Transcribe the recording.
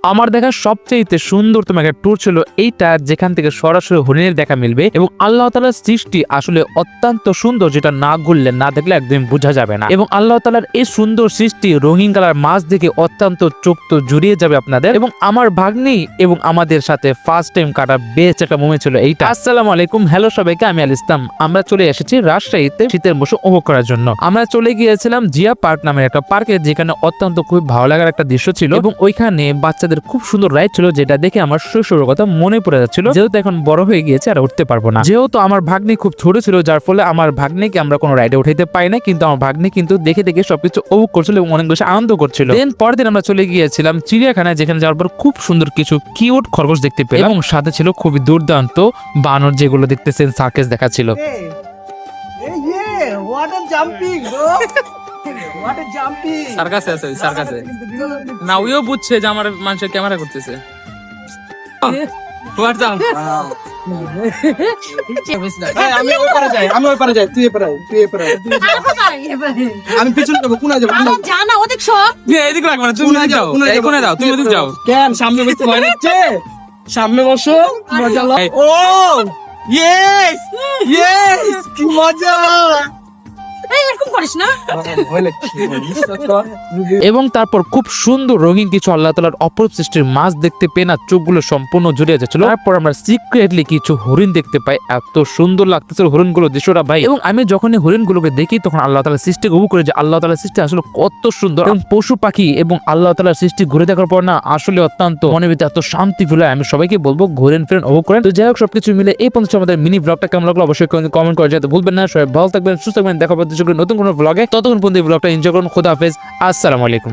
আমার দেখা সবচেয়ে সুন্দরতম একটা ট্যুর ছিল এইটা, যেখান থেকে সরাসরি হরিণের দেখা মিলবে এবং আল্লাহ তাআলার সৃষ্টি আসলে অত্যন্ত সুন্দর, যেটা না ঘুরলে না দেখলে একদম বোঝা যাবে না। এবং আল্লাহ তাআলার এই সুন্দর সৃষ্টি রঙিন কালার মাছ দেখে অত্যন্ত চোখ তো জুড়িয়ে যাবে আপনাদের। এবং আমার ভাগ্নি এবং আমাদের সাথে ফার্স্ট টাইম কাটা বেস্ট একটা মোমেন্ট ছিল এইটা। আসসালামু আলাইকুম, হ্যালো সবাইকে, আমি আল ইসলাম। আমরা চলে এসেছি রাজশাহীতে শীতের মৌসুম উপভোগ করার জন্য। আমরা চলে গিয়েছিলাম জিয়া পার্ক নামের একটা পার্কে, যেখানে অত্যন্ত খুব ভালো লাগার একটা দৃশ্য ছিল এবং ওইখানে বাচ্চাদের খুব সুন্দর রাইড ছিল, যেটা দেখে আমার শৈশবের কথা মনে পড়ে যাচ্ছিল। যেহেতু এখন বড় হয়ে গিয়েছে আর উঠতে পারবো না, যেহেতু আমার ভাগ্নি খুব ছোট ছিল, যার ফলে আমার ভাগ্নিকে আমরা কোনো রাইডে উঠাইতে পাই না, কিন্তু আমার ভাগ্নি কিন্তু দেখে দেখে সবকিছু উপভোগ করছিল এবং অনেক বেশি আনন্দ করছিল। দেন পরের দিন আমরা চলে গিয়েছিলাম চিড়িয়াখানায়, যেখানে যাওয়ার পর খুব সুন্দর কিছু কিউট খরগোশ দেখতে পেলাম এবং সাথে ছিল খুবই দুর্দান্ত বানর, যেগুলো দেখতেছেন সার্কাস দেখাচ্ছিল। সার্কাসে আছে, সার্কাসে না, ওইও বুঝছে যে আমার মানুষের ক্যামেরা করতেছে। আমি ওই পারে যাই, তুই এপারে আয়, তুই এপারে আয়। আমি পিছনে যাবো, কোনায় যাবো, জানা ওদিক সব এদিকে রাখবে না, তুমি যাও, এই কোণে দাও, তুমি ওদিক যাও। কেন সামনে বসতে ভয় লাগছে? সামনে বসো, মজা লাগে। ও ইয়েস ইয়েস, কি মজা। এই এরকম করিস না। ভয় লাগছে। এবং তারপর খুব সুন্দর রঙিন কিছু আল্লাহ তাআলার অপরূপ সৃষ্টির মাছ দেখতে পেয়ে না চোখগুলো সম্পূর্ণ জুড়িয়ে যাচ্ছিল। তারপর আমরা সিক্রেটলি কিছু হরিণ দেখতে পাই, এত সুন্দর লাগতেছিল হরিণগুলো দৃশ্যটা ভাই। এবং আমি যখনই হরিণগুলোকে দেখি তখন আল্লাহ তাআলার সৃষ্টি উপভোগ করি, যে আল্লাহ তাআলার সৃষ্টি আসলে কত সুন্দর। এবং পশু পাখি এবং আল্লাহ তাআলার সৃষ্টি ঘুরে দেখার পর না আসলে অত্যন্ত মনের ভিতরে এত শান্তি ফিল হয়। আমি সবাইকে বলবো ঘুরেন ফিরেন উপভোগ করেন। তো যাই হোক, সবকিছু মিলে এই পর্যন্ত আমাদের মিনি ব্লগটা কেমন লাগলো অবশ্যই কমেন্ট করে যেতে ভুলবেন না। সবাই ভালো থাকবেন, সুস্থ থাকবেন, দেখা হবে নতুন কোনো ব্লগে। ততক্ষণ পর্যন্ত এই ব্লগটা এনজয় করুন। খোদা হাফেজ, আসসালামু আলাইকুম।